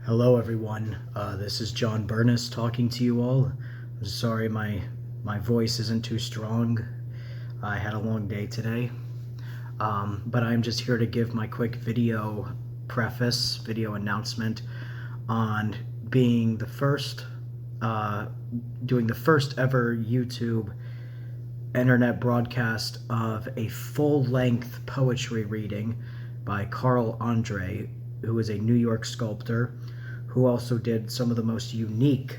Hello everyone, this is Jon Bernys talking to you all. I'm sorry my voice isn't too strong. I had a long day today, but I'm just here to give my quick video announcement on being the first, doing the first ever YouTube internet broadcast of a full-length poetry reading by Carl Andre, who is a New York sculptor who also did some of the most unique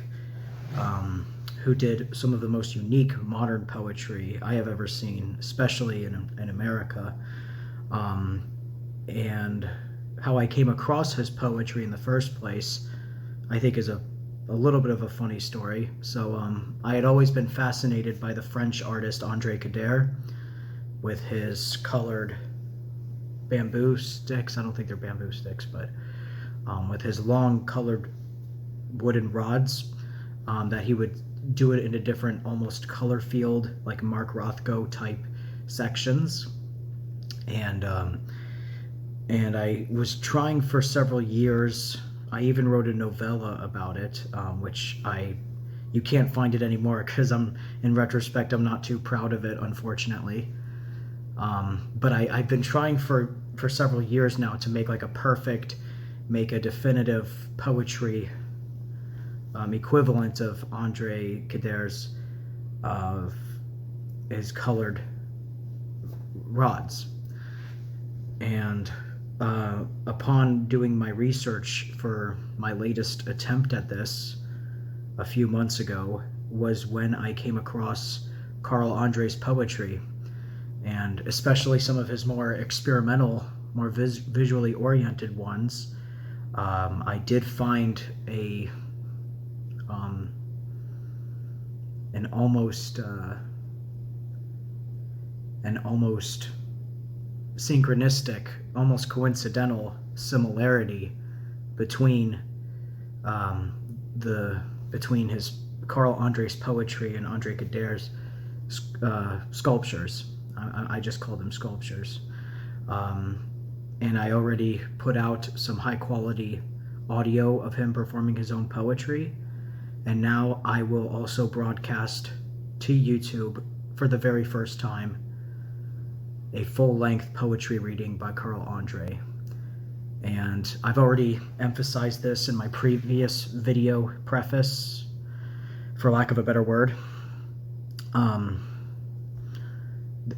modern poetry I have ever seen, especially in America. And how I came across his poetry in the first place, I think, is a little bit of a funny story. So I had always been fascinated by the French artist André Cader with his colored bamboo sticks. I don't think they're bamboo sticks, but with his long colored wooden rods, that he would do it into different almost color field, like Mark Rothko type sections. And I was trying for several years. I even wrote a novella about it, which you can't find it anymore because in retrospect, I'm not too proud of it, unfortunately. But I've been trying for several years now to make make a definitive poetry equivalent of André Cader's his colored rods. And upon doing my research for my latest attempt at this a few months ago was when I came across Carl Andre's poetry, and especially some of his more experimental, more visually oriented ones. I did find an almost synchronistic, almost coincidental similarity between his Carl Andre's poetry and André Cader's sculptures. I just call them sculptures. And I already put out some high quality audio of him performing his own poetry. And now I will also broadcast to YouTube for the very first time a full-length poetry reading by Carl Andre. And I've already emphasized this in my previous video preface, for lack of a better word,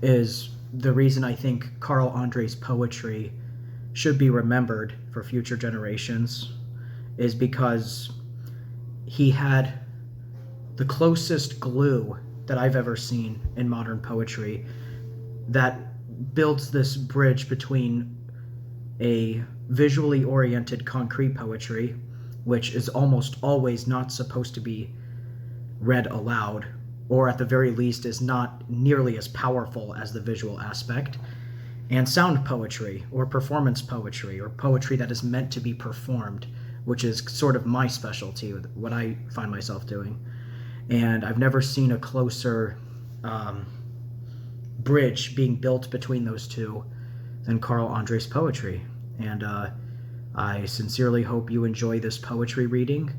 is the reason I think Carl Andre's poetry should be remembered for future generations is because he had the closest glue that I've ever seen in modern poetry that builds this bridge between a visually oriented concrete poetry, which is almost always not supposed to be read aloud, or at the very least is not nearly as powerful as the visual aspect, and sound poetry, or performance poetry, or poetry that is meant to be performed, which is sort of my specialty, what I find myself doing. And I've never seen a closer bridge being built between those two than Carl Andre's poetry. And I sincerely hope you enjoy this poetry reading,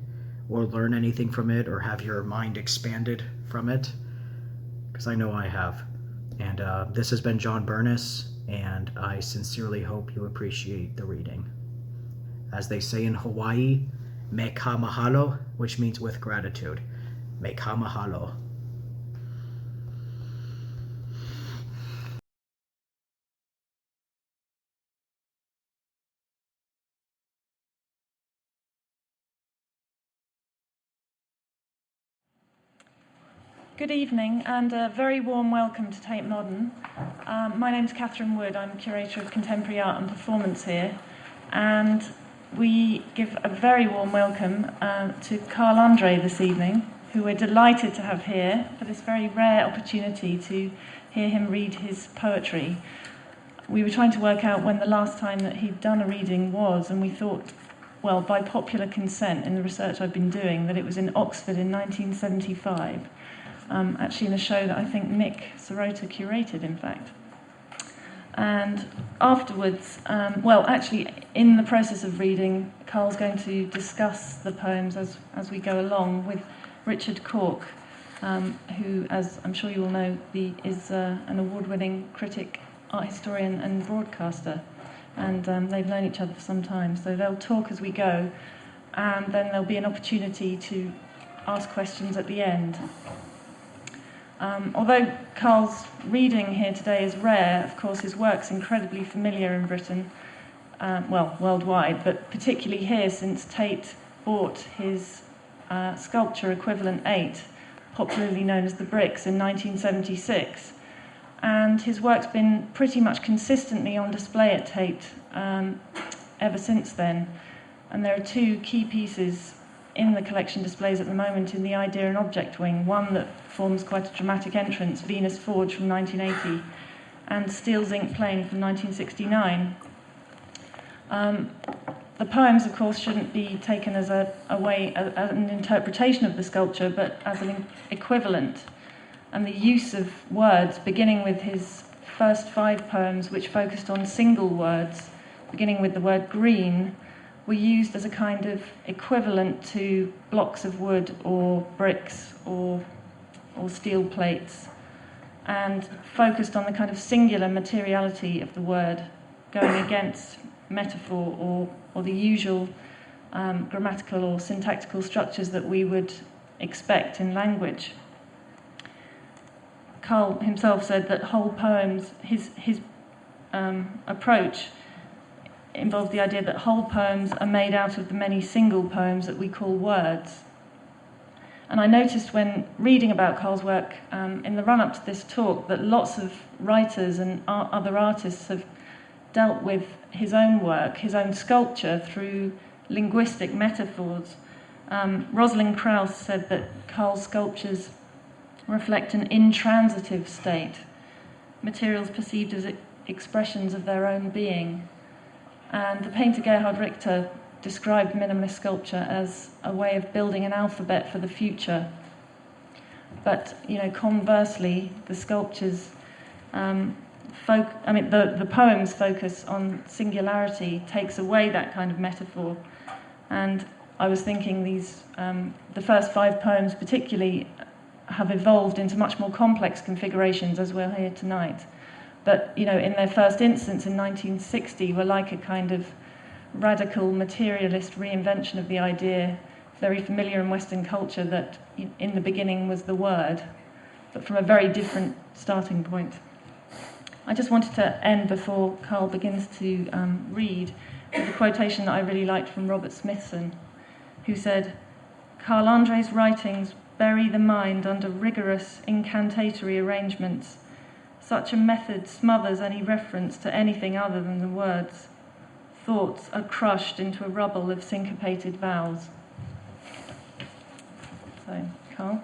or learn anything from it, or have your mind expanded from it, because I know I have. And this has been Jon Bernys, and I sincerely hope you appreciate the reading. As they say in Hawaii, me ka mahalo, which means with gratitude. Me ka mahalo. Good evening and a very warm welcome to Tate Modern. My name's Catherine Wood. I'm Curator of Contemporary Art and Performance here, and we give a very warm welcome to Carl Andre this evening, who we're delighted to have here for this very rare opportunity to hear him read his poetry. We were trying to work out when the last time that he'd done a reading was, and we thought, well, by popular consent in the research I've been doing, that it was in Oxford in 1975. Actually in a show that I think Mick Sirota curated, in fact. And afterwards, well, actually, in the process of reading, Carl's going to discuss the poems as we go along with Richard Cork, who, as I'm sure you all know, is an award-winning critic, art historian and broadcaster. And they've known each other for some time, so they'll talk as we go, and then there'll be an opportunity to ask questions at the end. Although Carl's reading here today is rare, of course his work's incredibly familiar in Britain, well, worldwide, but particularly here since Tate bought his sculpture equivalent 8, popularly known as the Bricks, in 1976. And his work's been pretty much consistently on display at Tate ever since then. And there are 2 key pieces in the collection displays at the moment in the Idea and Object wing, one that forms quite a dramatic entrance, Venus Forge from 1980, and Steel Zinc Plane from 1969. The poems, of course, shouldn't be taken as an interpretation of the sculpture, but as an equivalent. And the use of words, beginning with his first 5 poems, which focused on single words, beginning with the word green, were used as a kind of equivalent to blocks of wood or bricks or steel plates, and focused on the kind of singular materiality of the word, going against metaphor or the usual grammatical or syntactical structures that we would expect in language. Carl himself said that whole poems, his approach involves the idea that whole poems are made out of the many single poems that we call words. And I noticed when reading about Carl's work in the run-up to this talk that lots of writers and other artists have dealt with his own work, his own sculpture, through linguistic metaphors. Rosalind Krauss said that Carl's sculptures reflect an intransitive state, materials perceived as expressions of their own being. And the painter Gerhard Richter described minimalist sculpture as a way of building an alphabet for the future. But, conversely, the sculptures, the poems focus on singularity, takes away that kind of metaphor. And I was thinking the first 5 poems particularly have evolved into much more complex configurations as we'll hear tonight. But, in their first instance in 1960 were like a kind of radical materialist reinvention of the idea, very familiar in Western culture, that in the beginning was the word, but from a very different starting point. I just wanted to end before Carl begins to read with a quotation that I really liked from Robert Smithson, who said, "Carl Andre's writings bury the mind under rigorous incantatory arrangements. Such a method smothers any reference to anything other than the words. Thoughts are crushed into a rubble of syncopated vowels." So, Carl,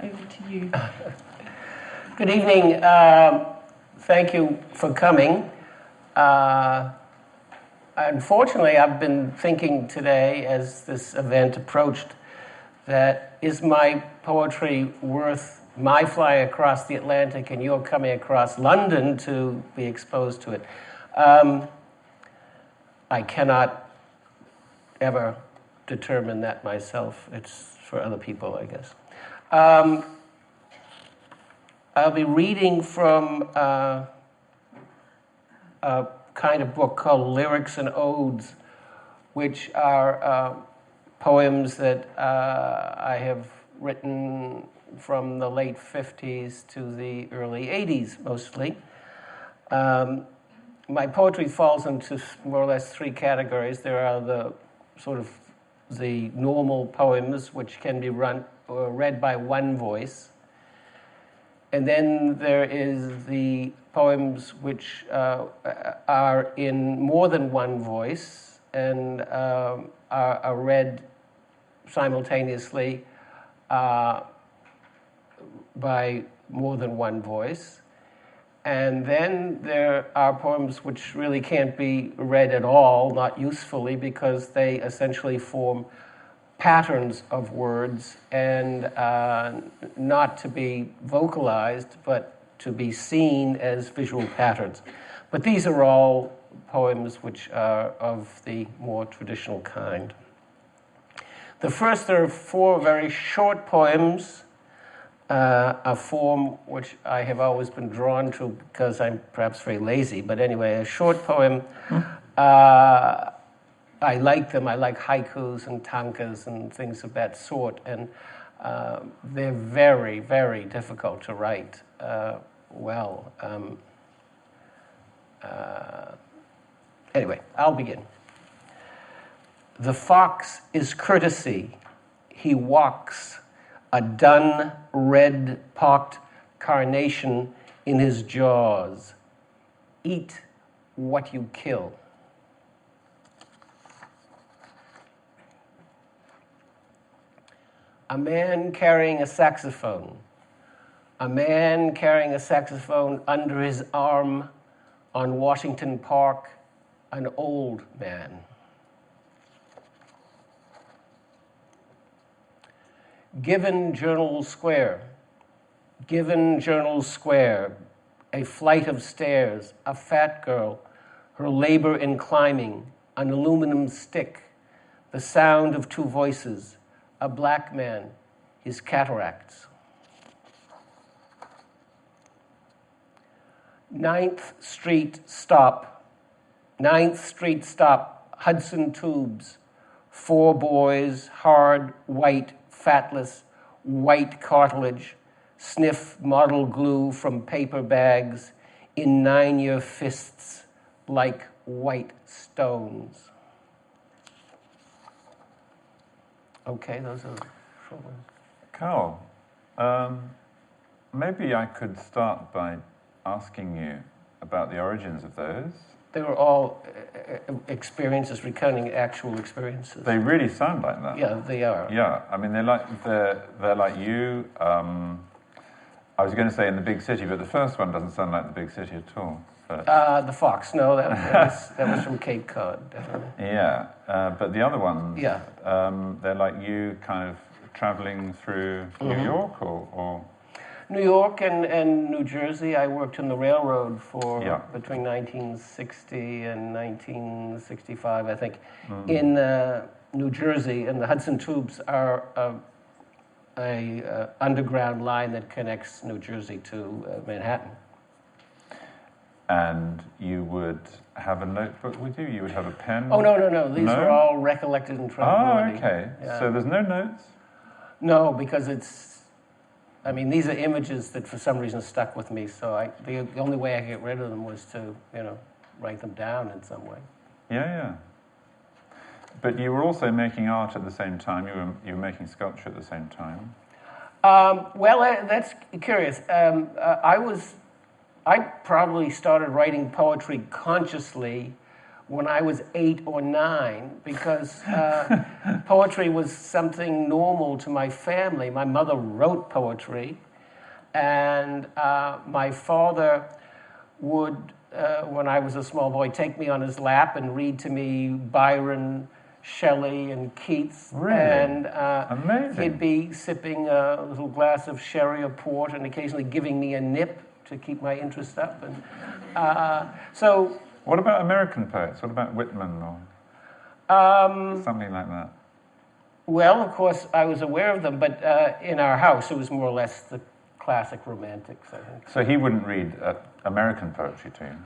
over to you. Good evening. Thank you for coming. Unfortunately, I've been thinking today, as this event approached, that is my poetry worth my flying across the Atlantic and your coming across London to be exposed to it? I cannot ever determine that myself. It's for other people, I guess. I'll be reading from a kind of book called Lyrics and Odes, which are poems that I have written from the late 50s to the early 80s, mostly. My poetry falls into more or less 3 categories. There are the sort of the normal poems, which can be read by one voice. And then there is the poems which are in more than one voice and are read simultaneously by more than one voice. And then there are poems which really can't be read at all, not usefully, because they essentially form patterns of words and not to be vocalized, but to be seen as visual patterns. But these are all poems which are of the more traditional kind. The first, there are 4 very short poems, a form which I have always been drawn to because I'm perhaps very lazy, but anyway, a short poem. I like them. I like haikus and tankas and things of that sort, and they're very, very difficult to write well. Anyway, I'll begin. The fox is courtesy. He walks, a dun, red-pocked carnation in his jaws. Eat what you kill. A man carrying a saxophone. A man carrying a saxophone under his arm on Washington Park, an old man. Given Journal Square. Given Journal Square. A flight of stairs, a fat girl, her labor in climbing, an aluminum stick, the sound of 2 voices, a black man, his cataracts. 9th Street stop. 9th Street stop, Hudson Tubes. 4 boys, hard, white, fatless, white cartilage, sniff model glue from paper bags in 9-year fists like white stones. Okay, those are short ones. Carl, maybe I could start by asking you about the origins of those. They were all experiences, recounting actual experiences. They really sound like that. Yeah, they are. Yeah, I mean, they're like you. I was going to say in the big city, but the first one doesn't sound like the big city at all. But The Fox, no, that was from Cape Cod, definitely. yeah, but the other ones, Yeah. They're like you kind of traveling through New York or New York and New Jersey. I worked in the railroad for Yeah. between 1960 and 1965, I think. In New Jersey, and the Hudson Tubes are a underground line that connects New Jersey to Manhattan. And you would have a notebook with you? You would have a pen? Oh, no. These No? are all recollected in tranquility. Oh, okay. Yeah. So there's no notes? No, because these are images that for some reason stuck with me, so the only way I could get rid of them was to, write them down in some way. Yeah. But you were also making art at the same time. You were making sculpture at the same time. That's curious. I probably started writing poetry consciously when I was 8 or 9, because poetry was something normal to my family. My mother wrote poetry, and my father would, when I was a small boy, take me on his lap and read to me Byron, Shelley, and Keats. Really? And Amazing. he'd be sipping a little glass of sherry or port and occasionally giving me a nip to keep my interest up. And so... What about American poets? What about Whitman or something like that? Well, of course, I was aware of them, but in our house, it was more or less the classic romantics, I think. So he wouldn't read American poetry to you?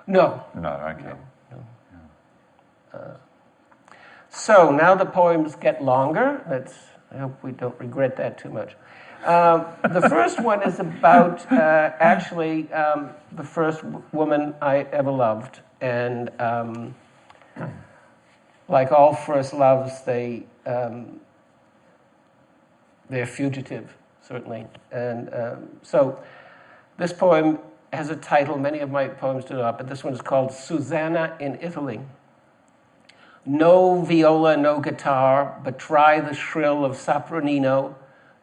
No. No, okay. No. So now the poems get longer. I hope we don't regret that too much. The first one is about the first woman I ever loved, and like all first loves, they're fugitive, certainly. And so this poem has a title. Many of my poems do not, but this one is called Susanna in Italy. No viola, no guitar, but try the shrill of sopranino.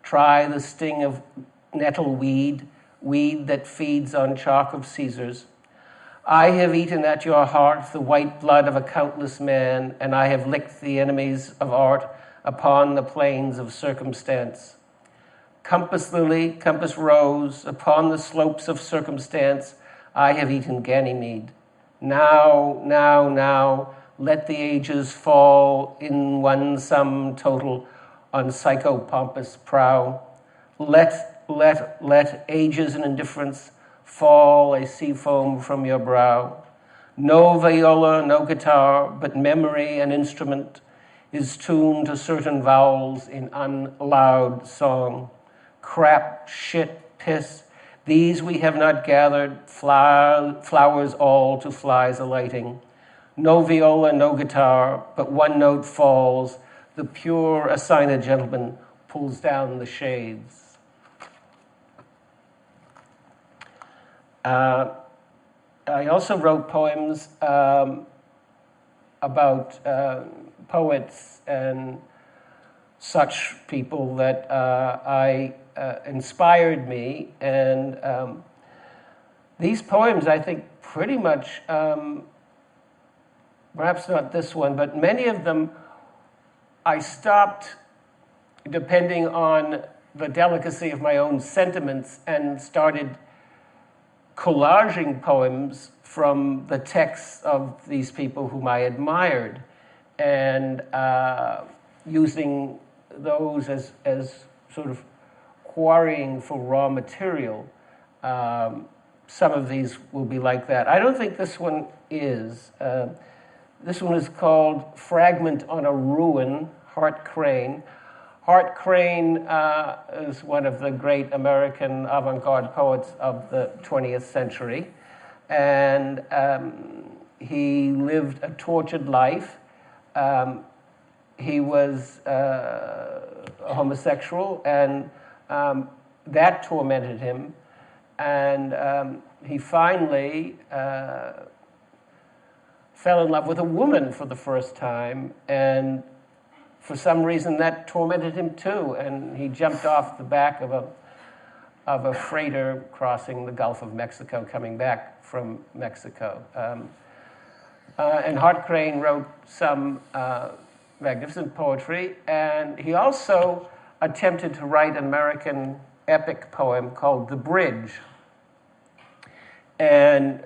Try the sting of nettle weed that feeds on chalk of Caesars. I have eaten at your heart the white blood of a countless man, and I have licked the enemies of art upon the plains of circumstance. Compass lily, compass rose, upon the slopes of circumstance, I have eaten Ganymede. Now, now, now, let the ages fall in one sum total on psychopompous prow. Let ages and indifference fall a sea foam from your brow. No viola, no guitar, but memory and instrument is tuned to certain vowels in unloud song. Crap, shit, piss, these we have not gathered, flowers all to flies alighting. No viola, no guitar, but one note falls, the pure assigned gentleman pulls down the shades. I also wrote poems about poets and such people that inspired me, and these poems, I think, pretty much, perhaps not this one, but many of them, I stopped depending on the delicacy of my own sentiments and started collaging poems from the texts of these people whom I admired, and using those as sort of quarrying for raw material. Some of these will be like that. I don't think this one is. This one is called Fragment on a Ruin, Hart Crane. Hart Crane is one of the great American avant-garde poets of the 20th century. And he lived a tortured life. He was a homosexual, and that tormented him. And he finally fell in love with a woman for the first time, and for some reason that tormented him too, and he jumped off the back of a freighter crossing the Gulf of Mexico, coming back from Mexico. And Hart Crane wrote some magnificent poetry, and he also attempted to write an American epic poem called The Bridge. And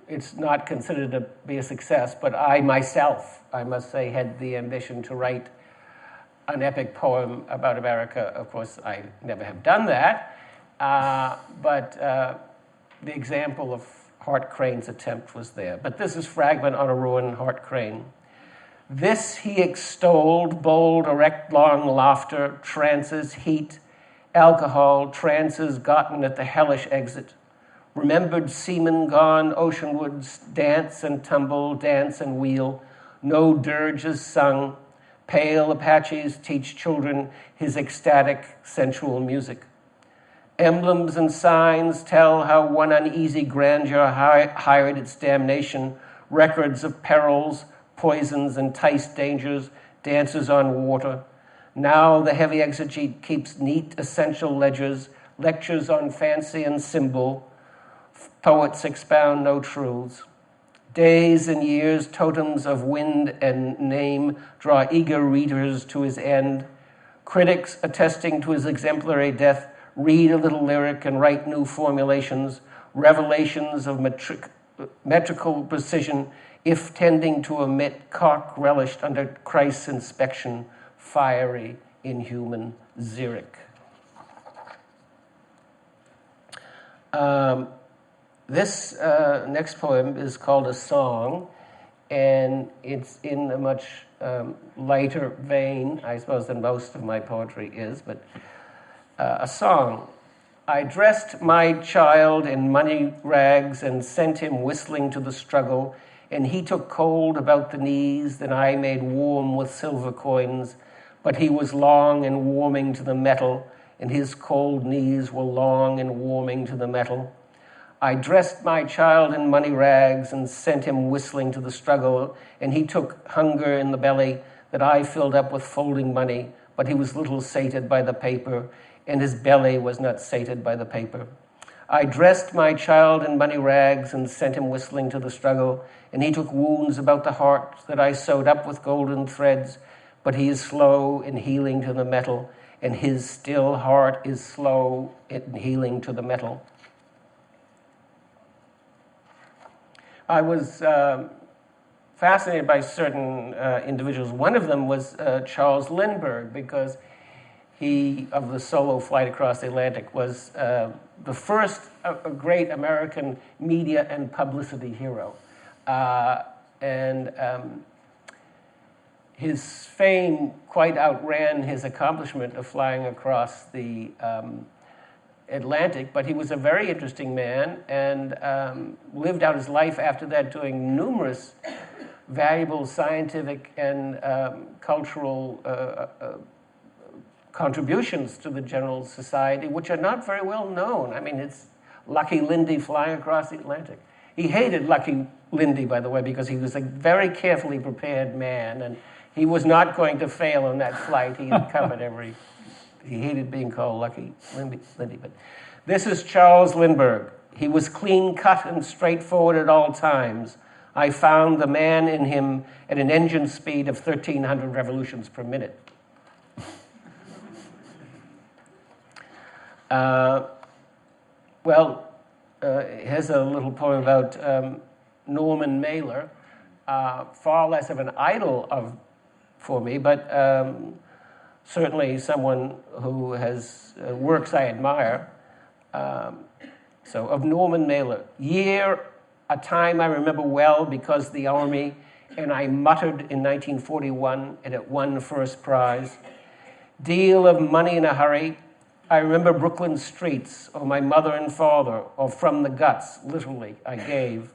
it's not considered to be a success, but I myself, I must say, had the ambition to write an epic poem about America. Of course, I never have done that, but the example of Hart Crane's attempt was there. But this is Fragment on a Ruin, Hart Crane. This he extolled, bold, erect, long laughter, trances, heat, alcohol, trances gotten at the hellish exit. Remembered seamen gone oceanwards, dance and tumble, dance and wheel, no dirges sung, pale Apaches teach children his ecstatic, sensual music. Emblems and signs tell how one uneasy grandeur hired its damnation, records of perils, poisons, enticed dangers, dances on water. Now the heavy exegete keeps neat, essential ledgers, lectures on fancy and symbol. Poets expound no truths. Days and years, totems of wind and name, draw eager readers to his end. Critics, attesting to his exemplary death, read a little lyric and write new formulations, revelations of metrical precision, if tending to omit cock relished under Christ's inspection, fiery, inhuman Zurich. This next poem is called A Song, and it's in a much lighter vein, I suppose, than most of my poetry is, but a song. I dressed my child in money rags and sent him whistling to the struggle, and he took cold about the knees, then I made warm with silver coins, but he was long and warming to the metal, and his cold knees were long and warming to the metal. I dressed my child in money rags and sent him whistling to the struggle, and he took hunger in the belly that I filled up with folding money, but he was little sated by the paper, and his belly was not sated by the paper. I dressed my child in money rags and sent him whistling to the struggle, and he took wounds about the heart that I sewed up with golden threads, but he is slow in healing to the metal, and his still heart is slow in healing to the metal. I was fascinated by certain individuals. One of them was Charles Lindbergh, because he, of the solo flight across the Atlantic, was the first great American media and publicity hero. And his fame quite outran his accomplishment of flying across the Atlantic, but he was a very interesting man and lived out his life after that doing numerous valuable scientific and cultural contributions to the general society, which are not very well known. I mean, it's Lucky Lindy flying across the Atlantic. He hated Lucky Lindy, by the way, because he was a very carefully prepared man, and he was not going to fail on that flight. He had covered every... He hated being called Lucky Lindy. But this is Charles Lindbergh. He was clean-cut and straightforward at all times. I found the man in him at an engine speed of 1,300 revolutions per minute. Here's a little poem about Norman Mailer, far less of an idol for me, but certainly someone who has works I admire. So of Norman Mailer, a time I remember well because the army, and I muttered in 1941 and it won first prize. Deal of money in a hurry. I remember Brooklyn streets, or my mother and father, or from the guts, literally, I gave.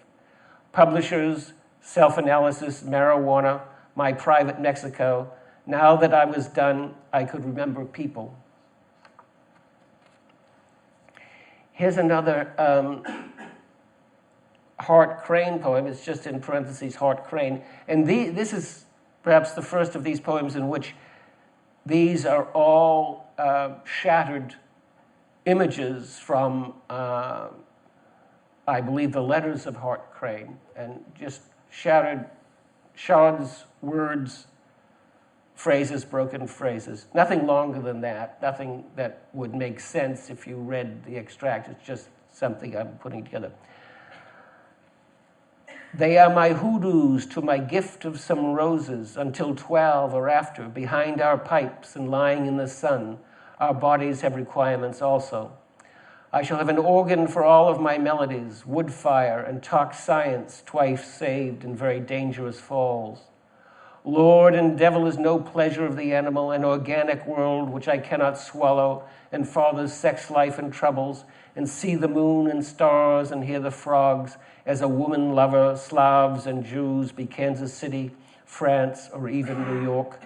Publishers, self-analysis, marijuana, my private Mexico. Now that I was done, I could remember people. Here's another Hart Crane poem. It's just in parentheses, Hart Crane. And this is perhaps the first of these poems in which these are all shattered images from, I believe, the letters of Hart Crane, and just shattered shards, words, phrases, broken phrases. Nothing longer than that, nothing that would make sense if you read the extract. It's just something I'm putting together. They are my hoodoos to my gift of some roses until 12 or after, behind our pipes and lying in the sun. Our bodies have requirements also. I shall have an organ for all of my melodies, wood fire, and talk science, twice saved in very dangerous falls. Lord and devil is no pleasure of the animal, an organic world which I cannot swallow, and father's sex life and troubles, and see the moon and stars and hear the frogs, as a woman lover, Slavs and Jews, be Kansas City, France, or even New York.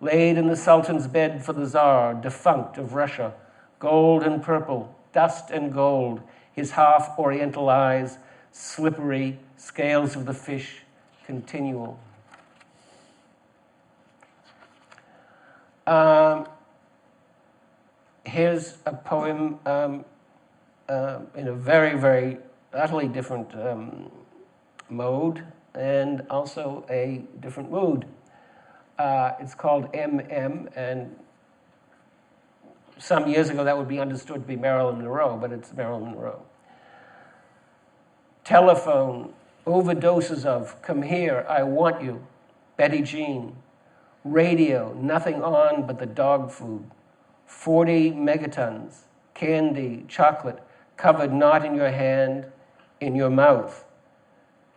Laid in the Sultan's bed for the Tsar, defunct of Russia, gold and purple, dust and gold, his half oriental eyes, slippery, scales of the fish, continual. Here's a poem in a very, very utterly different mode and also a different mood. It's called M.M., and some years ago that would be understood to be Marilyn Monroe, but it's Marilyn Monroe. Telephone, overdoses of, come here, I want you, Betty Jean. Radio, nothing on but the dog food. 40 megatons, candy, chocolate, covered not in your hand, in your mouth.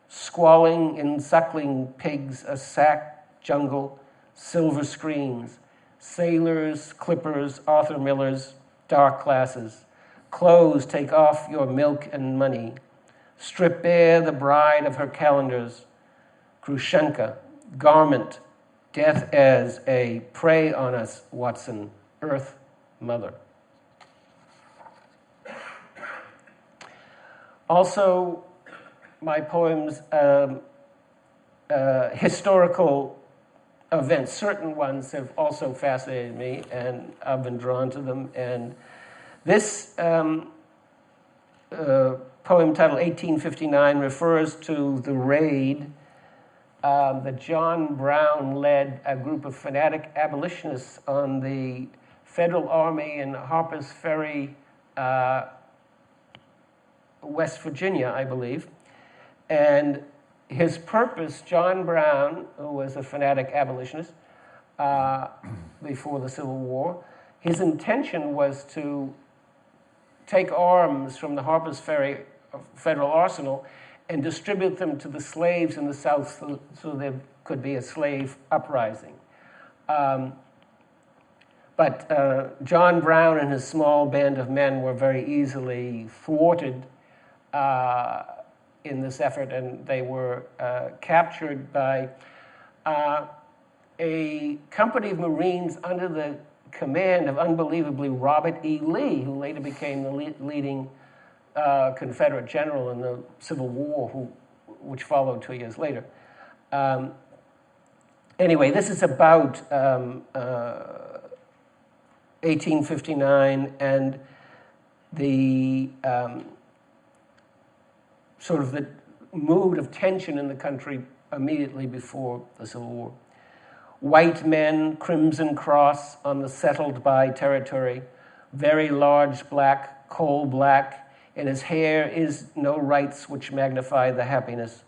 Squalling and suckling pigs, a sack jungle, silver screens, sailors, clippers, Arthur Millers, dark classes. Clothes, take off your milk and money. Strip bare the bride of her calendars. Grushenka, garment, death as a prey on us, Watson, Earth Mother. Also, my poems, historical events, certain ones have also fascinated me, and I've been drawn to them. And this poem titled 1859 refers to the raid that John Brown led a group of fanatic abolitionists on the Federal Army in Harper's Ferry, West Virginia, I believe. And his purpose, John Brown, who was a fanatic abolitionist before the Civil War, his intention was to take arms from the Harper's Ferry Federal Arsenal and distribute them to the slaves in the South so there could be a slave uprising. But John Brown and his small band of men were very easily thwarted in this effort, and they were captured by a company of Marines under the command of, unbelievably, Robert E. Lee, who later became the leading Confederate general in the Civil War, which followed 2 years later. Anyway, this is about 1859 and the sort of the mood of tension in the country immediately before the Civil War. White men, Crimson Cross on the settled by territory, very large black, coal black, in his hair is no rights which magnify the happiness.